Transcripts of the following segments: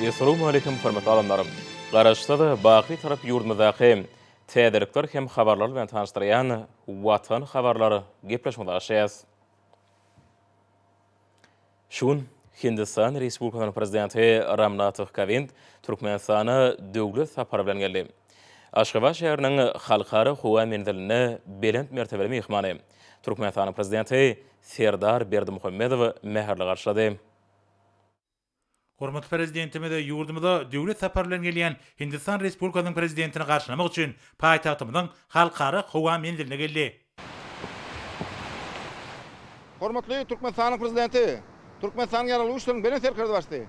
Assalamu alaykum hormatly alanlarym. Garaşda da baqy tarap ýurdumyzdaky täzelikler hem habarlar bilen tanışdyrýan Watan habarlary gepleşmekdäşýäs. Şun Hindistan Respublikasynyň prezidenti Ramnath Kovind Türkmenistana döwlet sapary bilen geldi. Aşgabat şäheriniň halkara howa menziline belent mertebeli mehmany Türkmenistanyň prezidenti Serdar Berdimuhammedow mäherli garşylady. Hormatly prezidentime de ýurdumyza döwlet sapary bilen gelýän Hindistan Respublikasynyň prezidentini garşylamak üçin paýtagtymyzyň halkara howa menziline geldi. Hormatly Türkmenistanyň prezidenti, Türkmenistanyň ýaralyşynyň benen serkerdi başdy.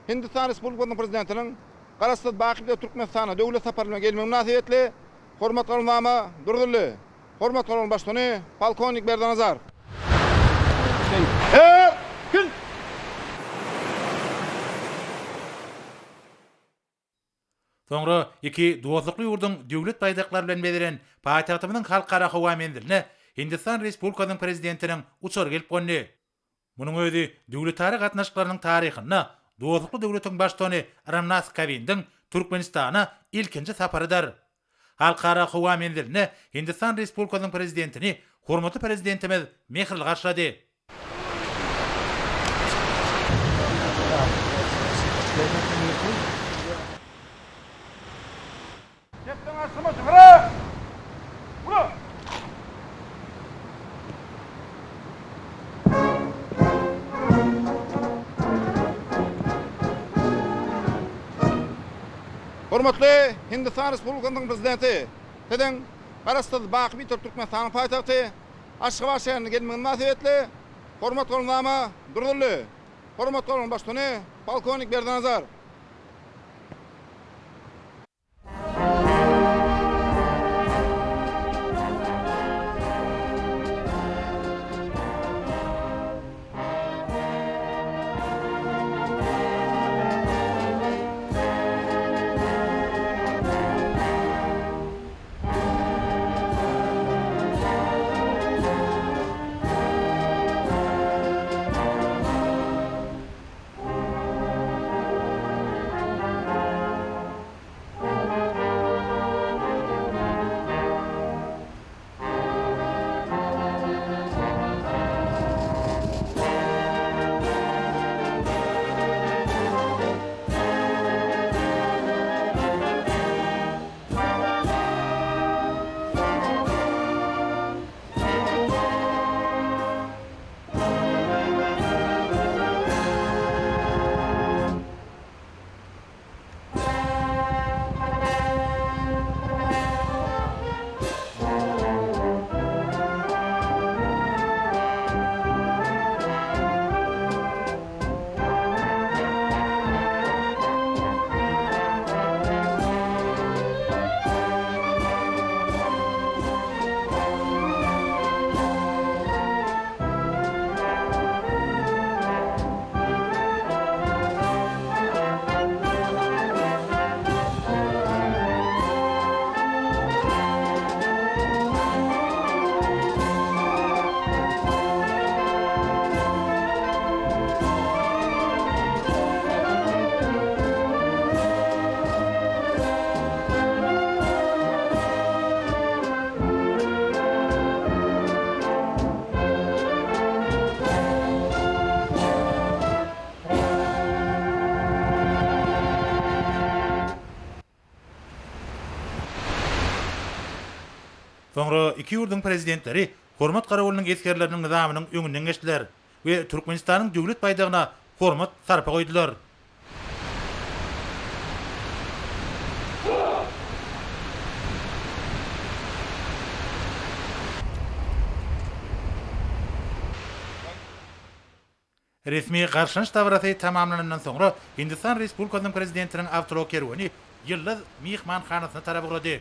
Hindistan Respublikasynyň prezidentiniň Garastat Bakyda Türkmenistana döwlet sapary bilen gelmegi münasibetli hormatly ulama durdurly. Hormatly başlygy polkovnik Berdanazar. Soňra iki dowazlykly ýurdun döwlet baýdaklary bilen bediren paýtagtymyzyň halkara howa menziline Hindistan Respublikasynyň prezidentiniň uçary gelip gönni. Munyň özi döwlet tary gatnaşyklarynyň taryhyna dowazlykly döwletiň başçysy Ramnath Kovind'iň Türkmenistana ilkinji saparydyr. Halkara howa menziline Hindistan Respublikasynyň prezidentini hormatly prezidentimiz mehirli garşylady. Hormatly Hindistan Respublikasynyň prezidenti, teden Garastat Bakyda Türkmenistanyň paýtagty Aşgabat şäherine gelmegi münasibetli hormatly ulama durdurly. Hormatly başlygy polkovnik Berdanazar. Soňra iki ýurdun prezidentleri hormat garawylynyň eskerleriniň nizamynyň öňünden geçdiler we Türkmenistanyň döwlet baýdagyna hormat sarpa goýdular. Resmi garşylanş dawraty tamamlanandan soňra Hindistan Respublikasynyň prezidentiniň awtomobil kerwani ýyldız mehmanhanasyna tarap urady.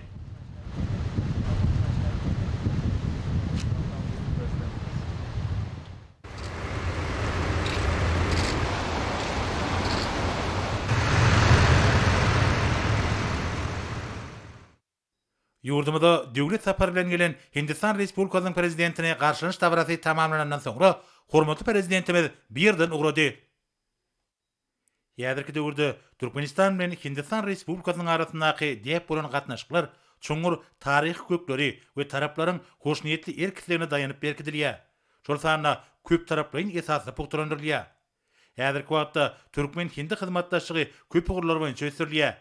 Ýurdumyza döwlet sapary bilen gelen Hindistan Respublikasynyň prezidentine garşylanş dawraty tamamlanandan soňra hormatly prezidentimiz birden ugrady. Ýa-da döwürde Türkmenistan bilen Hindistan Respublikasynyň arasyndaky diýip bolan gatnaşyklar çoňur taryh kökleri we taraplaryň hoşniyetli erkitligine daýanyp berkidilýär. Şol sanda köp taraplaryň esasy pukturandyrylýar. Häzirki wagtda Türkmen-Hindi hyzmatdaşlygy köp ugurlar boýunça ösürilýär.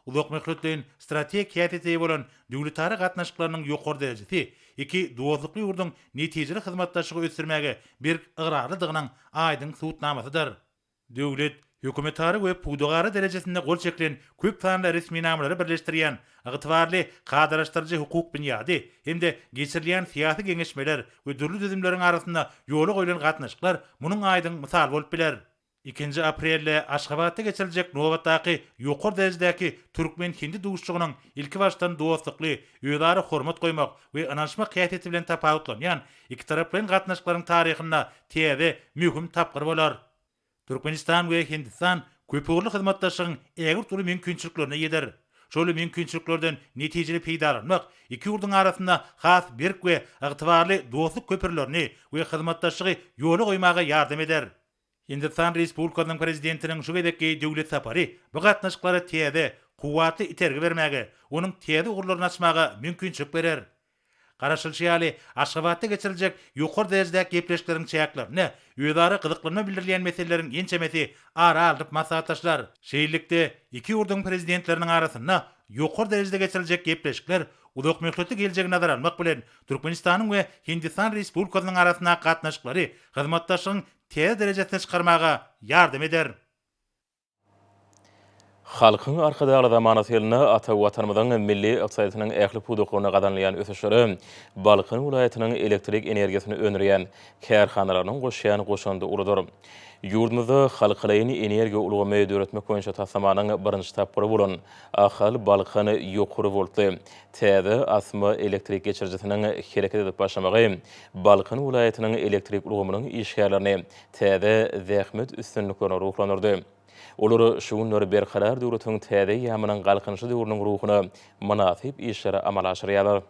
Uzak mehlutlyň strategiyasy bolan döwletara gatnaşyklarynyň ýokary derejesi iki dowazlykly ýurdun netijeli hyzmatdaşlygy ösürmäge bir ıgrarlydygynyň aýdyň suwutnamasydyr. Döwlet hökümetary we pudagary derejesinde gol çekilen köp sanly resmi namalary birleşdirýän ygtybarly kadaraşdyrjy hukuk bünyady hemde geçirilýän syýasy geňeşmeler we dürli düzümleriň arasynda ýoly goýulan gatnaşyklar munyň aýdyň mysal bolup biler. 2 aprelde Aşgabatda geçirilecek nowatdaky ýokary derejedäki Türkmen-Hindi duguşçugynyň ilki başdan dostlukly, öýdary hormat goýmak we ynanşma kıyafeti bilen tapawutlanýan iki taraplyň gatnaşyklaryň taryhynda täze mühim tapgyr bolar. Türkmenistan we Hindistan köp ugurly hyzmatdaşlygyň ägir tury mümkinçiliklerine ýeder. Şol mümkinçiliklerden netijeli peýdalanmak iki ýurduň arasynda has birk we ygtybarly dostluk köpürlerini we hyzmatdaşlygy ýoly goýmaga ýardam eder. Hindistan Respublikasynyň prezidentiniň şu gedeki döwlet sapary bu gatnaşyklary täze kuwatly itergi bermäge, onuň täze ugurlaryny açmaga mümkinçilik berer. Garaşylşýaly Aşgabatda geçiriljek ýokary derejedäki gepleşikleriň çäklaryny, öýdary gyzyklygyny bildirilýän meselelerin ýençemesi ara alyp maslahatdaşlar. Şeýlelikde iki ýurduň prezidentleriniň arasynda ýokary derejede geçiriljek gepleşikler uzak mehlutly geljegi nazar almak bilen Türkmenistanyň we Hindistan Respublikasynyň arasyndaky gatnaşyklary hyzmatdaşlygyň täze derejesine çykarmaga ýardam eder. Halkyň arkadaly zamanaty ýylyna ata watanymyzyň milli ykdysadynyň ähli puduklaryna gadanlýan ösüşleri Balkyn vilayatynyň elektrik energiýasini önürýän kärhanalarynyň goşýan goşandy urudur. Ýurdumyzda halkylaryň energiýa ulgamy döretmek boýunça taslamanyň birinji tapgyry bolan ahal Balkyny ýokary voltly täze asma elektrik geçirjisiniň hereket edip başlamagy Balkyn vilayatynyň elektrik ulgamynyň işgärlerini täze zähmet üstünliklerine ruhlandyrdy. Olar şu günleri berkarar döwletiň täze ýamynyň galkynşy döwrüniň ruhuny manasyp işlere amal aşyrýarlar.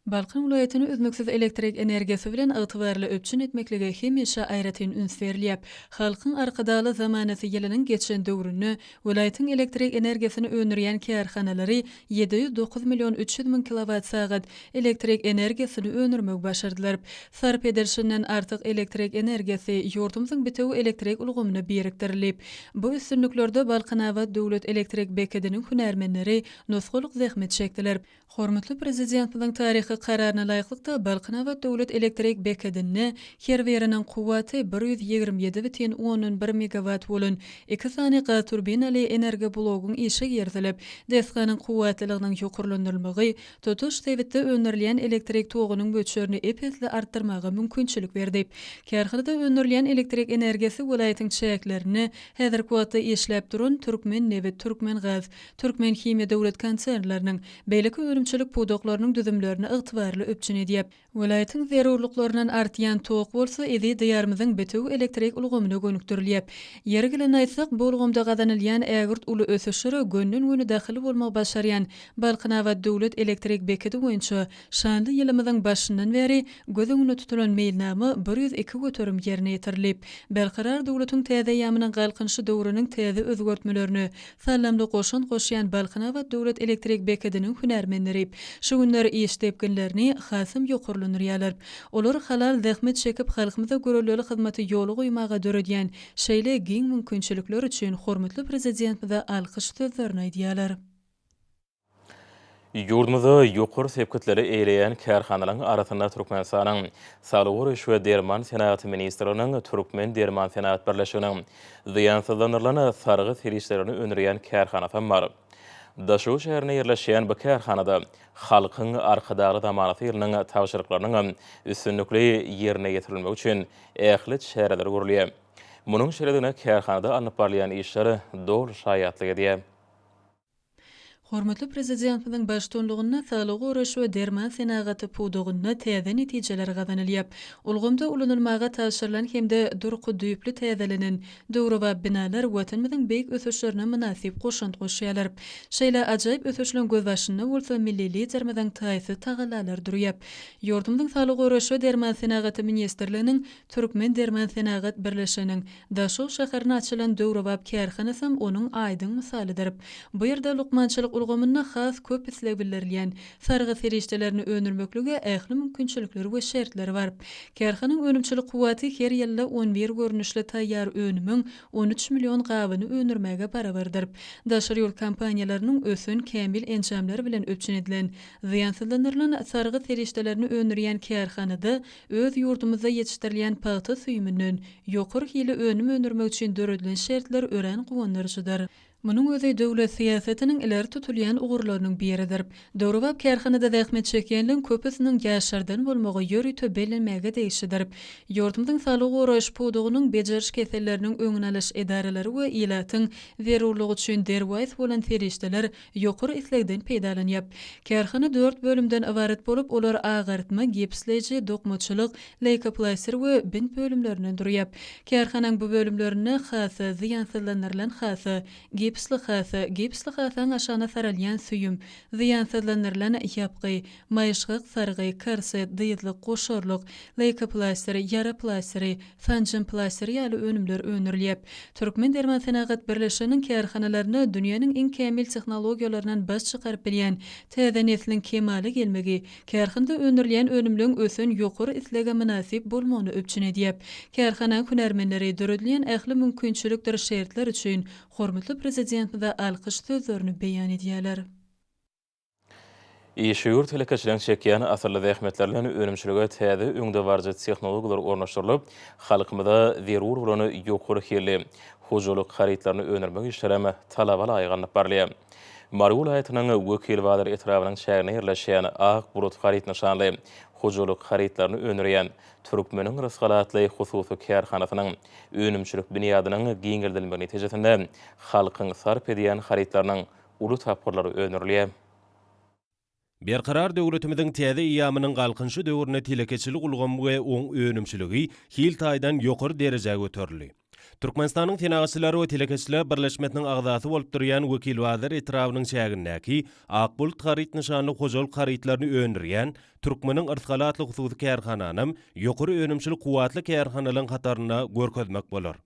Balkyn vilayatyny üzmeksiz elektrik energiýasy bilen ygtybarly öpçün etmeklige hemişe aýratyn üns berilýär. Halkyň arkadaly zamanaty ýylynyň geçen döwrüni vilayatyň elektrik energiýasyny önürýän kärhanalary 709 milyon 300 min kilowat-saat elektrik energiýasyny önürmek başardylar. Sarp ederşinden artyk elektrik energiýasy ýurdumyzyň bitew elektrik ulgamyny birikdirilip, bu üstünliklerde Balkynawat döwlet elektrik bekadiniň hünärmenleri nosgolyk zähmet çekdiler. Hormatly prezidentiň taryhy kararyna laýyklykda Balkynawat döwlet elektrik bekadini her beriniň kuwaty 127,11 megawat bolan 2 sany turbinaly energiýa blogyň işe ýertilip, desganyň kuwatlylygynyň ýokarlandyrylmagy tutuş sebitde önürilýän elektrik togynyň göçerini epesli artdyrmaga mümkinçilik berdi. Kärhanada önürilýän elektrik energiýasy vilayatyň çäklerini häzirki wagtda işläp duran Türkmen Neft, Türkmen Gaz, Türkmen Himiýa döwlet konsernlarynyň beýleki örümçilik pudoklarynyň düzümlerini ygtybarly öpçün edýär. Vilayatyň zerurluklaryndan artýan tok bolsa, edi diýarymyzyň bitew elektrik ulgamyna gönükdirilýär. Ýeri gelen aýtsak, bu ulgamda gadanylýan ägirt uly ösüşleri gönden-göne dahil bolmak başarýan Balkynawat döwlet elektrik bekadi boýunça şanly ýylymyzyň başyndan beri göz öňüne tutulan meýilnamy 102 göterim ýerine ýetirilip, belkarar döwletiň täze ýamynyň galkynşy döwrüniň täze özgertmelerini sallamly goşan Balkynawat döwlet elektrik bekadiniň hünärmenleri şu günleri işlepkenlerini hasym ýokarlandyrýarlar. Olar halal zähmet çekip halkymyza görelili hyzmaty ýoly goýmaga döredýän şeýle giň mümkinçilikler üçin hormatly prezidentimize alkyş sözlerini aýdýarlar. Ýurdumyzda ýokary sepketleri eýleýän kärhanalaryň arasynda Türkmenistanyň Salowur we Derman Senaty ministriniň Türkmen Derman Senat birleşiginiň ziýansızlanyrlany sargy serişlerini önürýän kärhanasy bar. Daşow şäherine ýerleşýän bu kärhanada halkyň arkadaly zamanaty ýylynyň tawşyryklarynyň üstünlikli ýerine ýetirilmek üçin ähli şäherler gurulýar. Munyň şeredine kärhanada alınıp barlayan işleri dol şaýatlyk edýär. Hormatly prezidentimiň başçylygyna sağlyk uğraşy we derman senagaty pudugyna täze netijeler gazanylyp, ulgamda ulanylmaga taşyrylan hemde durky düýpli täzelenen döwre we binalar watanymyzyň beýik ösüşlerine münasip goşant goşýarlar. Şeýle ajaýyp ösüşlen göz başyna bolsa milli lidermiň taýsy tagalalar durýar. Ýurdumyň sağlyk uğraşy we derman senagaty ministrliginiň Türkmen Derman Senagat Birleşiginiň Daşok şäherine açylan döwre we kärhanasy onuň aýdyň misalydyr. Bu ýerde lukmançylyk ulgamyna has köp isleg bildirilýän sargy serişdelerini önürmeklige ähli mümkinçilikleri we şertleri bar. Kärhanyň önümçilik kuwaty her ýylda 11 görnüşli taýýar önümiň 13 million gabyny önürmäge barabardyr. Daşary ýol kompaniýalarynyň ösün kämil enjamlary bilen öpçün edilen ziýansızlanýan sargy serişdelerini önürýän kärhanada öz ýurdumyzda ýetişdirilýän paýta süýümünden ýokary hili önüm önürmek üçin döredilen şertler ören guwanlarjydyr. Munyň özi döwlet siýasatiniň ileri tutulýan ugurlarynyň biridir. Döwrewap kärhanada zähmet çekýänliň köpüsiniň ýaşardan bolmagy ýöri töbelenmäge değişidir. Ýurdumyň sağlyk uğraş pudugynyň bejeriş keselleriniň öňüne alyş edaralary we ilatyň zerurlygy üçin derwäs bolan serişdeler ýokary islegden peýdalanýar. Kärhana 4 bölümden ibaret bolup, olar agartma, gipsleji, dokmaçylyk, leykoplaster we bint bölümlerinden durýar. Kärhanyň bu bölümlerine hasy ziýansızlanýan hasy gipsli hasaň aşagyna saralýan süýüm, ziýansızlanýan ýapgy, maýşgyk, sargy, karset, dyýyzlyk, goşarlyk, leykoplaster, ýara plasteri, fanjyn plasteri ýaly önümler önürilýär. Türkmen Derman Senagat Birleşiginiň kärhanalaryna dünýäniň iň kämil tehnologiýalaryndan baş çykaryp bilýän täze nesliniň kemali gelmegi, kärhanda önürilýän önümliň ösün ýokary islege münasip bolmagyny öpçün edýär. Kärhana hünärmenleri döredilen ähli mümkinçilikler şertler üçin hormatly prezident we alkyş sözlerini beýan edýärler. Şeýur telekeçilen çekýän asyrly zähmetlerden önümçiligi täze öňde barjy tehnologiýalar ornaşdyrylyp, halkymyza zerur bolan ýokary hili hojalyk haritlaryny önürmek işlerime talaba laýyganyp barlýar. Marul aýatynyň wekil wadyr etrawynyň şäherine ýerleşýän ak bulut harit nişanly hojalyk haritlaryny önürýän Türkmeniň rysgalatly hususy kärhanasynyň önümçilik bünýadynyň giňirdilmegi netijesinde halkyň sarp edýän haritlarynyň uly tapgyrlary önürilýär. Berkarar döwletimiziň täze ýamynyň galkynşy döwrüne telekeçilik ulgamy we oň önümçiligi hil taýdan ýokary derejäge göterildi. Türkmenistanyň tenagatçylary we telekeçiler birleşmesiniň agzasy bolup durýan wekil wadyr etrawynyň şäherindäki Akbulut harit nişanly hojalyk haritlaryny önürýän Türkmeniň irtigalatly hususy kärhananyň ýokary önümçilik kuwatly kärhanalaryň kataryna görkezmek bolar.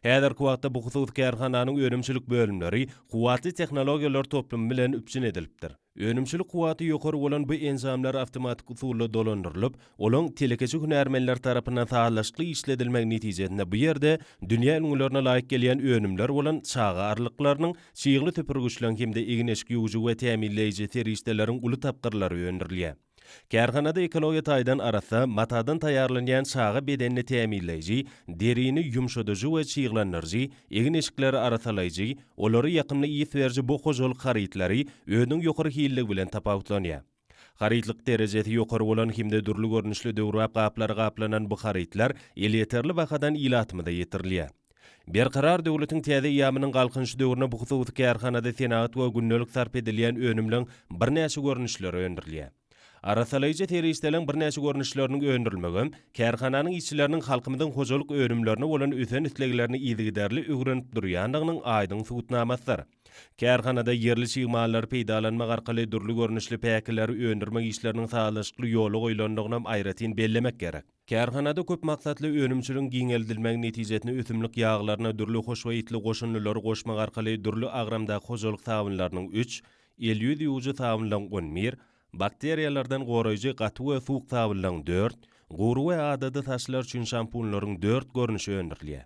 Häzirki wagtda bu hususy kärhananyň önümçilik bölümleri kuwatly tehnologiýalar toplumy bilen üpçün edilipdir. Önümçilik kuwaty ýokary bolan bu enzamlar awtomatik usulda dolandyrylyp, olaň telekeçi hünärmenler tarapyndan sağlaşykly işledilmegi netijesinde bu ýerde dünýä öňlerine laýyk gelýän önümler bolan çağa arlyklarynyň çyýgly töpürgüçlen hemde egneşki ýuwjy we täminleýiji serişdeleriň uly tapgyrlary öňdirilýär. Kärhanada ekologiýa taýdan arasa matadan taýýarlanýan çağa bedenini täminleýiji, derini ýumşadyjy we çyýglanyrjy, egneşikleri arasalaýjy, olary ýakymly ýetberji bu hojalyk haritlary öňüň ýokary hilligi bilen tapawutlanýar. Haritlik derejesi ýokary bolan hemde durly görnüşli döwrap gaplary gaplanan bu haritlar elýeterli wakadan ilatymyda ýetirilýär. Berkarar döwletiň täze ýamynyň galkynşy döwrüne bu hususy kärhanada senat we günnelik sarp edilýän önümliň birnäçe görnüşleri öňdirilýär. Arasalaýjy teristeliň birnäçe görnüşleriniň öňdirilmegi kärhananyň işçileriniň halkymyzyň hojalyk önümlerini bolan ösen isleglerini ýygydarly öwrenip durýandygynyň aýdyň subutnamasydyr. Kärhanada yerli çyýmalar peýdalanmak arkaly durly görnüşli päkeleri öňdirmek işleriniň sağlaşykly ýoly goýlandygyny aýratyn bellemek gerek. Kärhanada köp maksatly önümçiligiň giňeldilmegi netijesinde ösümlik ýağlaryna durly hoş we ýitli goşunlary goşmak arkaly durly agramdaky hojalyk sabunlarynyň 3, 50 ýuwjy sabunlaryň 11, bakteriyalardan goraýjy gaty we suwuk sabunlaryň 4, guru we adady taşlar üçin şampunlaryň 4 görnüşi öňdirilýär.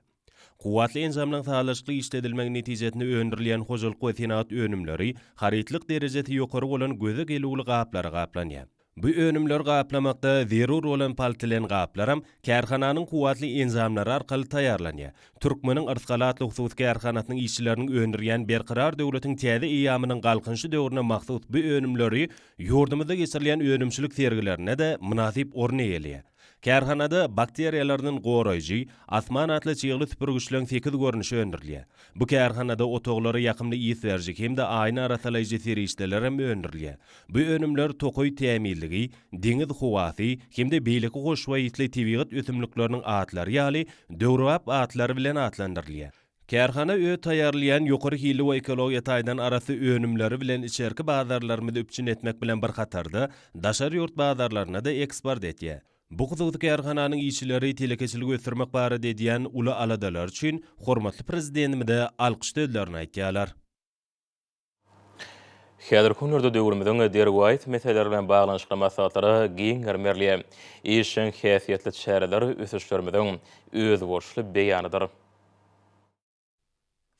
Kuwatly enzamlaryň sağlaşykly işledilmegi netijesinde öňdirilýän hojalyk we senat önümleri haritlik derejesi ýokary bolan göze gelýär gaplary gaplanýar. Bu önümler gaplamakda zerur bolan paltilen gaplaram kärhananyň kuwatly enzamlary arkaly taýýarlanýar. Türkmeniň irtigalatly hususy kärhanasynyň işçileriniň öňdirýän berkarar döwletiň täze ýamynyň galkynşy döwrüne maksat bu önümleri ýurdumyzda geçirilýän önümçilik sergilerine de münasip orny eýelýär. Kärhanada bakteriýalarynyň goraýjy, asman atly çygyly süpürgüçleň 8 görnüşi öndürilýär. Bu kärhanada otoglary ýakymly iýis berjek hemde aýna arasalaýjy serişdeler hem öndürilýär. Bu önümler tokoy tämilligi, deňiz howasy hemde beýleki goşwa ýitli tabiat ösümlikleriniň atlary ýaly döwrap atlary bilen atlandyrylýar. Kärhana öýt taýýarlayan ýokary hili we ekologiýa taýdan arasy önümleri bilen içerki bazarlarymyzy üpçün etmek bilen bir hatarda daşary ýurt bazarlaryna da eksport etýär. Bu hususy kärhananyň işçileri telekeçilik ösürmek barada diýen uly aladalar üçin hormatly prezidentimize alkyş sözlerini aýtýarlar. Häzir günlerde döwrümizden derwayt meseleler bilen baglanyşykly maslahatlary giň germerliýär. Işin häsiýetli çäreler ösüşlerimizden öz borçly beýanydyr.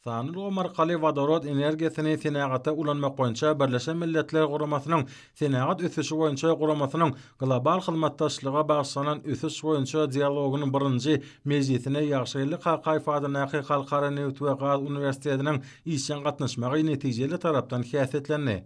Sanılı markaly vodorod energiýasyny senagata ulanmak boýunça Birleşen Milletler Guramasynyň senagat ösüşi boýunça Guramasynyň global hyzmatdaşlyga bagşlanan ösüş boýunça dialogynyň birinji mejlisine ýagşylyk haka ifadanaky Halkara Neft we Gaz Uniwersitetiniň işçiň gatnaşmagy netijeli tarapdan häsiýetlendi.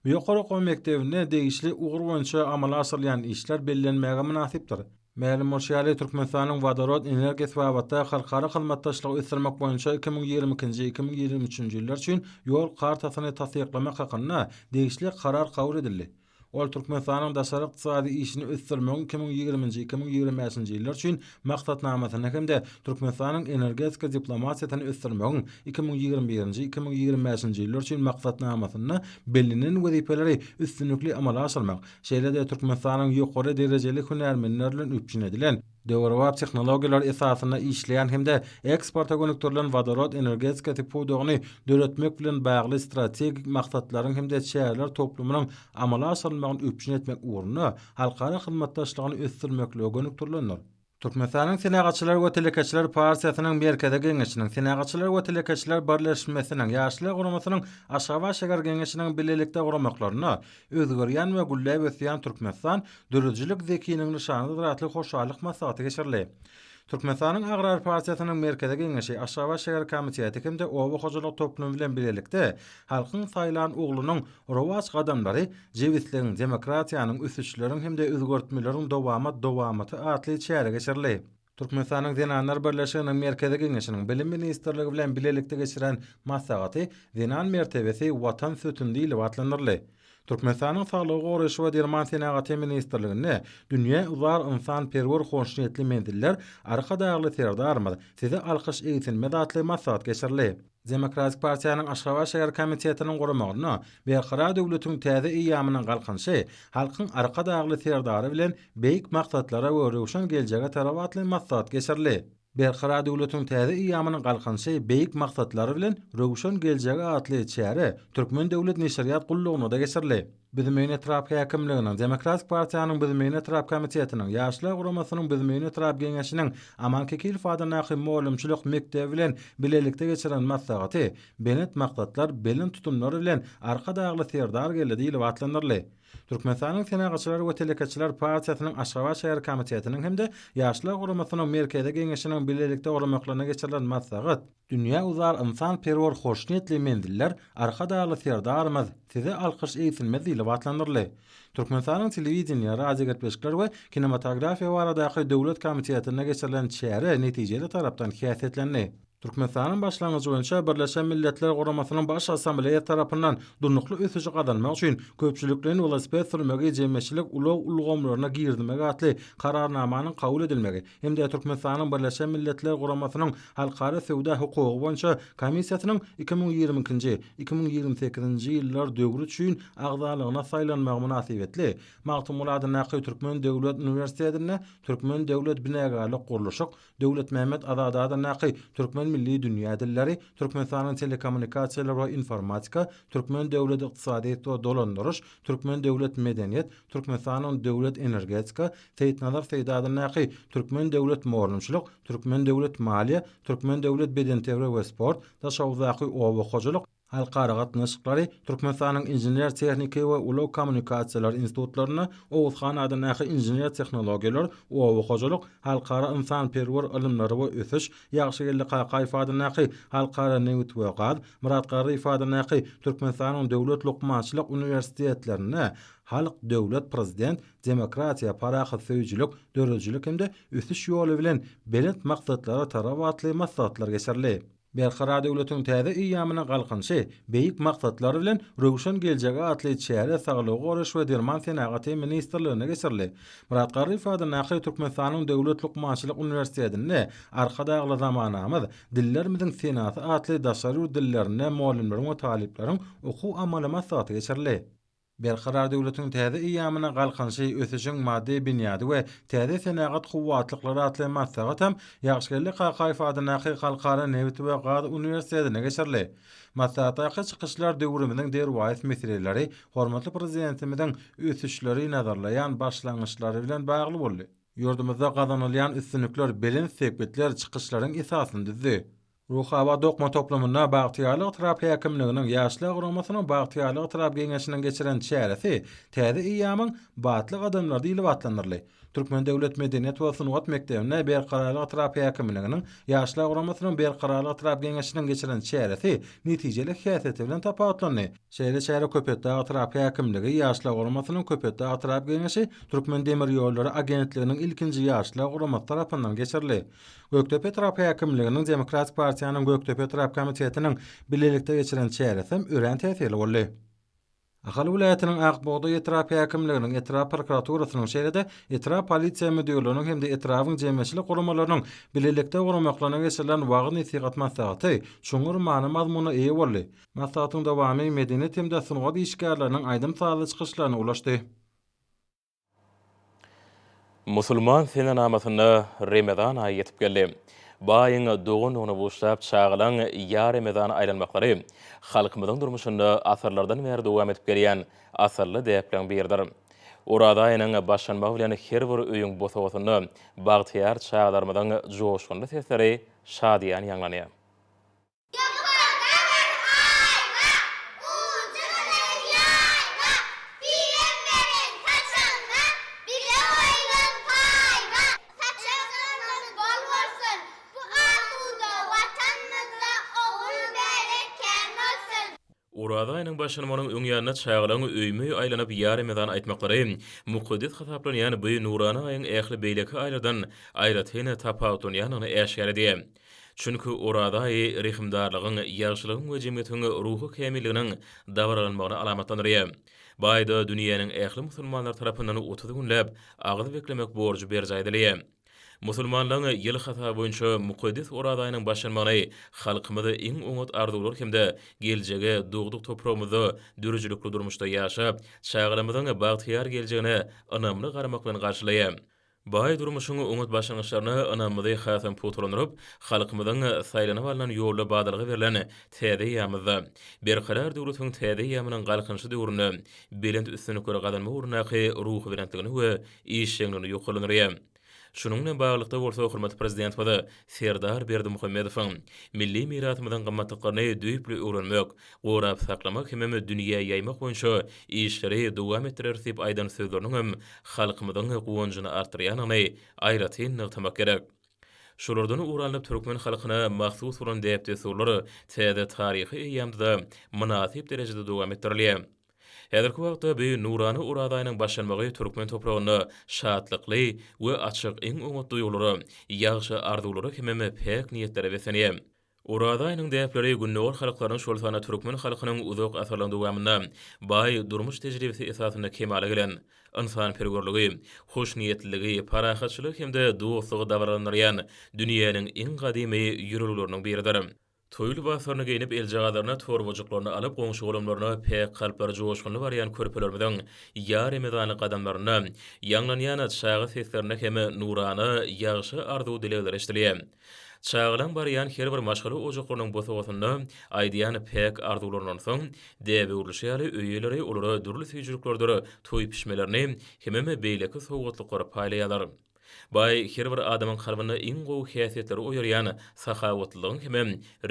Bu ýokary mekdebine degişli ugur boýunça amala asyrlayan işler bellenmäge münasipdir. Mälim Morşýaly Türkmenistanyň vodorod energiýasy babatda halkara hyzmatdaşlygy ösürmek boýunça 2022-2023 ýyllar üçin ýol kartasyny tasdiklamak hakynda degişli karar kabul edildi. Ol Türkmenistanyň daşary ykdysady işini ösürmek 2020-2025 ýyllar üçin maksatnamasyny hemde Türkmenistanyň energetika diplomatiýasyny ösürmek 2021-2025 ýyllar üçin maksatnamasyny bellinen wezipeleri üstünlikli amala asyrmak. Şeýle-de Türkmenistanyň ýokary derejeli hünärmenler bilen üpçün edilen döwrwap tehnologiýalar esasyna işleýän hemde eksporta gönükdirilen vodorod energetika tipudygyny döretmek bilen bagly strategik maksatlaryň hemde çäreler toplumynyň amala asyrylmagyny üpçün etmek uğruna halkara hyzmatdaşlygyny ösdürmekle gönükdirilenler. Türkmenistanyň Senagatçylar we Telekeçiler Partiýasynyň merkezi geňeşiniň Senagatçylar we Telekeçiler birleşmesiniň ýaşly guramasynyň Aşgabat şäher geňeşiniň bilelikde guramaklaryna özgerýän we gülläp ösýän Türkmenistan dürüjçilik zekiniň nişany zatly hoşallyk maslahaty geçirildi. Türkmenistanyň Agrar Partiýasynyň merkezi geňeşi Aşgabat şäher komiteti hemde owa hojalyk toplumy bilen bilelikde halkyň saýlan uglunyň rowaç gadamlary jewitligiň, demokratiýanyň, ösüşleriň hemde özgörtmeleriň dowamaty atly çäre geçirildi. Türkmenistanyň Zenanlar Birleşiginiň merkezi geňeşiniň bilim ministrligi bilen bilelikde geçiren maslahaty Zenan mertebesi watan sötündi ile atlandyryldy. Türkmenistanyň Saglygy goraýşy we derman senagaty ministrligine dünýä uzar insan perwer hoşnýetli mendiller arka dagly serdarmady. Size alkyş eýtilme datly maslahat geçirildi. Demokratik Partiýanyň Aşgabat şäher komitetiniň guramagyna berqara döwletiň täze eýamynyň galkynşy halkyň arka dagly serdary bilen beýik maksatlara we röwşen geljege tarabatly maslahat geçirildi. Berqara döwletiň täze eýamynyň galkynşy beýik maksatlary bilen röwşen geljege atly çäre Türkmen döwlet neşriýat gullugyna da geçirildi. Bizmeň etrap häkimliginiň Demokratik Partiýanyň Bizmeň etrap komitetiniň ýaşlar guramasynyň Bizmeň etrap geňeşiniň amanky kilfadanaky molumçylyk mekdebi bilen bilelikde geçiren maslahaty benet maksatlar belin tutumlary bilen arka dagly serdar geldi diýilip atlandyrly. Türkmenistanyň Senagatçylar we Telekeçiler Partiýasynyň Aşgabat şäher komitetiniň hemde ýaşlar guramasynyň merkezi geňeşiniň bilelikde guramaklaryna geçirilen maslahat dünýä uzar insan perwer hoşnýetli mendiller arka dagly serdarmaz size alkyş eýtilmez diýilip atlandyrly. Türkmenistanyň telewiziýa, radio getbeşikler we kinematografiýa baradaky döwlet komitetine geçirilen çäre netijeli tarapdan häsiýetlendi. Türkmenistanyň başlangyjy boýunça Birleşen Milletler Guramasynyň baş assambleýa tarapyndan durnukly ösüji gadanmak üçin köpçülikden velosiped sürmegi jemmeçilik ulgamlaryna girdirmegi atly kararnamanyň kabul edilmegi hemde Türkmenistanyň Birleşen Milletler Guramasynyň halkara sowda hukugy boýunça komissiýasynyň 2022-2028 ýyllar döwrü üçin agzalygyna saýlanmagy münasibetli magtumuladyna Türkmen Döwlet Uniwersitetine Türkmen Döwlet Binägarlyk Guruluşyk Döwlet Mehmet Azadadyna Türkmen milli dünýä dilleri, Türkmenistanyň telekommunikasiýalar we informatika, Türkmen döwlet ykdysadyýet we dolandyryş, Türkmen döwlet medeniýet, Türkmenistanyň döwlet energetika, Seýitnazar Seýdadynaky Türkmen döwlet molumçylyk, Türkmen döwlet maliýe, Türkmen döwlet beden tewre we sport, daşawzaky owa hojalyk, halkara gatnaşyklary Türkmenistanyň Inженер Техники we Uly Kommunikasiýalar institutlaryna Owuzhan adanyky inженер tehnologiýalar we hojalyk halkara insan-perwer ilmleri we ösüş ýagşylyk gaýfadanyky halkara näwit we gad Murat Gary ifadanyky Türkmenistanyň döwlet lukmançylyk universitetlerine halk döwlet prezident demokratiýa parahat söýjülük dörejülük hemde ösüş ýoly bilen belent maksatlara tarap maksatlar geçerli. Berqara döwletiň täze ýamyna galkynşy beýik maksatlar bilen röwşen geljege atly çäre saglygy goraş we derman senagaty ministrligine geçerli. Murat Gary ifadanyky Türkmenistanyň döwlet lukmançylyk universitetinde arkadaýly zamanamyz dillerimiziň senaty atly daşary dillerine muallimleriň we talipleriň okuw amaly maksatly geçerli. Berqarar döwletiň täze ýamyna galkynşy ösüşiň maddi binýady we täze senagat guwwatlykları atly maksat hem ýagşylyk gaýfadanyky halkara näwit we gad universitetine geçerli. Maksatdaky çykyşlar döwrüminiň derwayt meseleleri hormatly prezidentimiziň ösüşleri nazarlayan başlangyçlary bilen bagly boldy. Ýurdumyzda gazanylýan üstünlikler bilen sepetler çykyşlaryň esasyndydy. Ruhaba dokma toplamına bagtyýarlyk tarap häkimliginiň ýaşly agronmasynyň bagtyýarlyk tarap geňeşiniň geçiren çäresi täze ýamyň batlyk adamlar diýilip atlanyrly. Türkmen Döwlet Medeniýet we Sunugat Mekdebine berqararlyk tarap häkimliginiň ýaşly agronmasynyň berqararlyk tarap geňeşiniň geçiren çäresi netijeli häsiýeti bilen tapawatlandy. Şeýle köpetde tarap häkimligi ýaşly agronmasynyň köpetde tarap geňeşi Türkmen Demir ýolları agentliginiň ilkinji ýaşly agronmat tarapyndan geçirildi. Göktepe tarap häkimliginiň Demokratik Partiýanyň Göktepe tarap komitetiniň bilelikde geçiren çäresi ören täsirli boldy. Ahal vilayetiniň Akboğda etrap häkimliginiň etrap prokuraturasynyň şeýlede etrap polisiýa müdürlüğiniň hemde etrabyň jemgyçilik guramaklarynyň bilelikde guramaklaryna geçirilen wagyn ýetigat maslahaty şuňur many mazmuny eýe boldy. Maslahatyň dowamy medeniýet hemde sunugat işgärleriniň aýdym sagaly çykyşlaryna ulaşdy. Musulman sene namasyna Ramazan aýy ýetip geldi. Baýyň dogun onu boşlap çağılan ýar Ramazan aýlanmaklary halkymyzyň durmuşynda asarlardan beri dowam etip gelýän asarly däpleň biridir. Orada aýynyň başlanmagy bilen her bir öýüň bosawasyny bagtyar çağlarymyzyň joşgunly sesleri şadýan ýanglanýar. Urada aýynyň başlanmanyň öň ýanyna çağılan öýmü aýlanyp ýar Ramazan aýtmaklary muqaddes hasaplanýan bu nurany aýyň ähli beýleki aýladan aýratyny tapawutlanýanyny äşgär edýär. Çünki orada rehimdarlygyň, ýagşylygyň we jemgyýetiň ruhy kämilliginiň dawaranmagyny alamatlandyrýar. Baýda dünýäniň ähli musulmanlar tarapyndan 30 günläp agyzy beklemek borjy berjäýdilýär. Musulmanlaryň ýyl hata boýunça muqaddes orada aýynyň başlanmagy halkymyzy iň umut arzuwlar hemde geljege dogduk toprağymyzda dürüjlükli durmuşda ýaşap, çağlarymyzyň bagtyar geljegine ynamly garamak bilen garşylaýar. Baý durmuşyň umut başlangyçlaryny ynamly hasan puturlandyryp, halkymyzyň saýlanyp alynan ýolda badalgy berilen täze ýamyzda berqarar döwletiň täze ýamynyň galkynşy döwrüne belent üstünlikleri gadanma urnaky ruhy berentligini we işçiligini ýokalanýar. Şunun bilen baglykda bolsa hormatly prezident we Serdar Berdimuhammedowyň milli mirasymyzyň gymmatlyklaryny düýpli öwrenmek, gorap saklamak hem dünýä ýaymak boýunça işleri dowam etdirer diýip aýdan sözleriň hem halkymyzyň guwanjyny artyrýanyny aýratyn nygtamak gerek. Şolardan uralanyp Türkmen halkyna mahsus bolan däpde sözleri täze taryhy ýamda münasip derejede dowam etdirilýär. Häzirki wagtda bu nurany urada aýynyň başlanmagy Türkmen topragyny şadlykly we açyk iň umutly ýolary, ýagşy arzuwlary hem pek niýetlere besenýär. Urada aýynyň däpleri günnäwir halklaryň şol sana Türkmen halkynyň uzak asarlaryň dowamynda baý durmuş tejribesi esasynda kemale gelen insan-perwerligi, hoş niýetliligi, parahatçylyk hem de dostlugy dawaranýan dünýäniň iň gadymy ýürürleriniň biridir. Toýly basaryny geýnip eljagadarına torbajyklaryny alyp goňşy golamlaryna pek kalplar joşgunly barýan körpelerimiň ýar Ramazany gadamlaryna ýanglanýan çağı seslerine hem nurany ýagşy arzuw dilekleri eşdilýär. Çağılan barýan her bir maşgaly ojaklarynyň bosawasyny aýdýan pek arzuwlarynyň soň däbe urulşýary öýeleri olary durly süýjülüklerdir toý pişmelerini hem beýleki sowgatlyklary paýlaýarlar. Baý her bir adamyň kalbyny iň gowy häsiýetleri oýarýan sahawatlygyň hem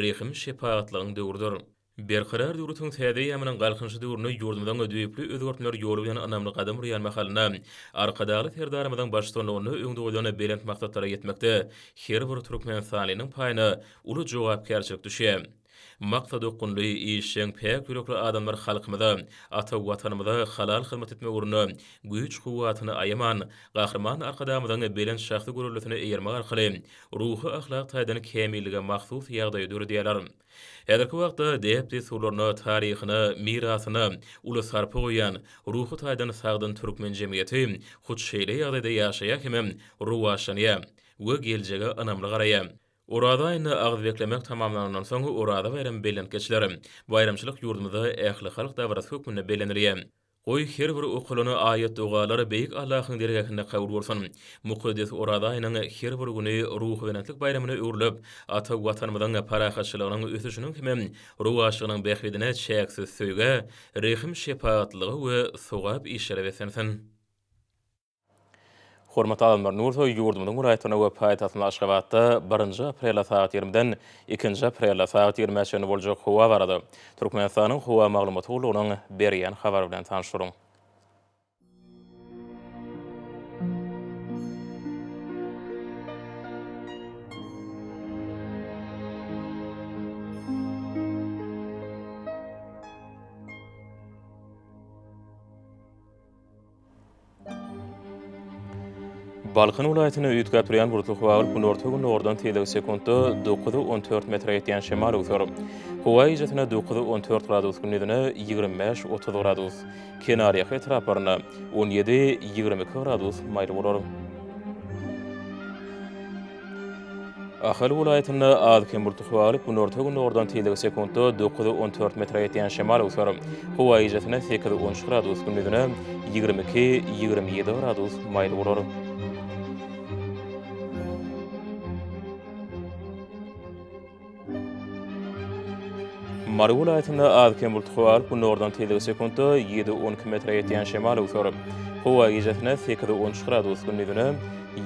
rehim şepaatlygyň döwrüdür. Berqarar döwletiň täze ýamynyň galkynşy döwrüne ýurdumyň ödüýüpli özgörtmeler ýoly bilen anamly gadam rýan mahalyna arkadaly terdarymyň başçylygyny öňde boýlany belent maksatlara ýetmekde her bir Türkmenistanyň paýyna uly jogapkärçilik düşýär. Maksat okunly işeň pek ýürekli adamlar halkymyza, ata watanymyza halal hyzmat etme uğruna güýç kuwatyny aýaman, gahrman arkadamyň belent şahsy görülüsine eýermek arkaly ruhy ahlak taýdan kemillige mahsus ýagdaý döredýärler. Häzirki wagtda däpli surlaryny, taryhyny, mirasyny uly sarpy goýan, ruhy taýdan sagdyn türkmen jemgyýeti hutşeýle ýagdaýda ýaşaýar hemem ruwaşanýar we geljege anamly garaýar. Orada ayny agzy beklemek tamamlanandan soň orada bayram belent geçiler. Bayramçylyk ýurdumyzda ähli halk dawarasy hökmünde belenirýär. Goý her bir okulyny aýat dogalary beýik Allahyň dergähinde kabul bolsun. Mukaddes orada aynyň her bir güni ruhy benetlik bayramyny öwrülip, ata watanymyzyň parahaçylygynyň ösüşiniň hemem ruwaşygynyň bähridine çäksiz söýge, rehim şepaatlygy we sowap işlere besensin. Hormatly adamlar, Nursoy ýurdumyň muraýatyna we paýtatyna Aşgabatda 1 aprel saat 20-den 2 aprel saat 20-de boljak howa barady. Türkmenistanyň howa maglumaty ulugynyň berýän habary bilen tanışdyryň. Balkın vilayatyny üýtgäp durýan burutly howa bu nortagyn ordan telde sekundda 9-14 metre ýetýän şemal öwür. Howa ijatyna 9-14 gradus gündizine 25-30 gradus, kenarya etraparyna 17-22 gradus maýly bolar. Ahal vilayatyna azken burutly howa bu nortagyn ordan telde sekundda 9-14 metre ýetýän şemal öwür. Howa ijatyna 8-13 gradus gündizine 22-27 gradus maýly bolar. Mary vilayatynda azken bulutly howa bu nordan telde sekundda 7-12 metre ýetýän şemal öwür. Howa ijatyna 8-13 gradus gündizine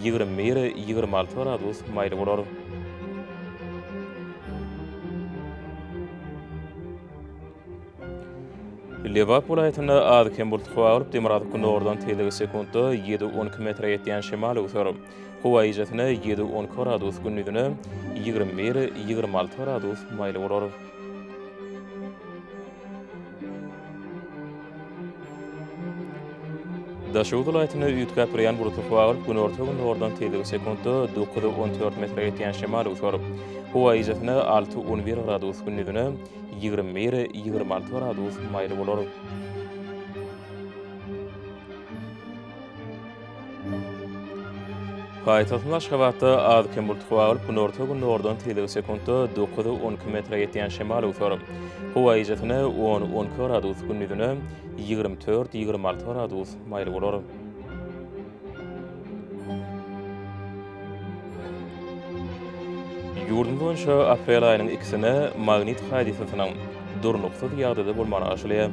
20-26 gradus maýly bolar. Lewap vilayatynda azken bulutly howa Demirad bu nordan telde sekundda 7-12 metre ýetýän şemal öwür. Howa ijatyna 7-10 gradus gündizine 20-26 gradus maýly bolar. Daşowut vilayatyny üýtgäp durýan burutly howa gün ortagyny ordan telde sekundda 9-14 metre ýetýän şemal öwür. Howa ijatyna 6-11 gradus gündizine 20-26 gradus maýly bolar. Paýtatyň Aşgabatda azken bulutly howa gün ortagyny ordan telde sekundda 9-12 metre ýetýän şemal öwür. Howa ijatyna 10-12 gradus gündizine 24-26 gradus maýly bolar. Ýurdum boýunça aprel aýynyň 2-sine magnit hadisasynyň durnuksuz ýagdaýda bolmany aşylýar.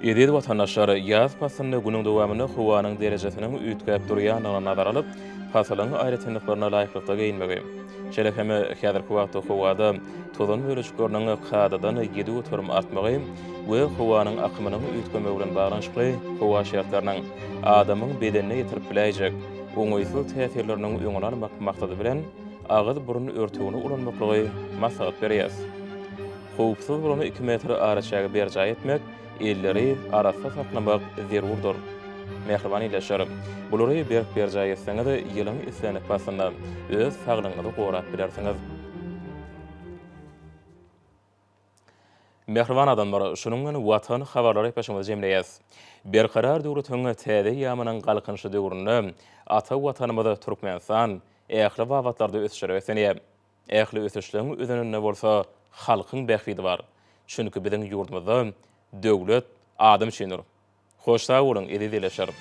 Edil watandaşlar ýaz pasyny günüň dowamyny howanyň derejesiniň üýtgäp durýanyna nazar alyp, pasylyň aýratynlyklaryna laýyklykda geyinmegi. Şeýle hem häzirki wagtda howada tozan bölüşikleriniň kadadan 7 oturum artmagy we howanyň akymynyň üýtgeme bilen baglanyşykly howa şertleriniň adamyň bedenine ýetirip biläjek oňoýsuz täsirleriniň öňüne almak maksady bilen agyz burun örtügini ulanmaklygy maslahat berýär. Howpsuz bolan 2 metr araçagy berjay etmek elleri arasda saklamak zerurdur. Mehriban ileşerim. Bulary berjay etseňiz ýylyň islenek pasynda öz saglygyňyzy gorap bilersiňiz. Mehriban adamlar, şunun watan habarlary peşiňizde jemleýäs. Berkarar döwletiň täze ýamynyň galkynşy döwrüne ata watanymyza Türkmenistan ähli wagtlarda ösüşýär esenýär. Ähli ösüşliň özünde bolsa halkyň bähridi bar. Çünki biziň ýurdumyzda döwlet adam üçindir. Hoş sag bolun, edil dileşerim.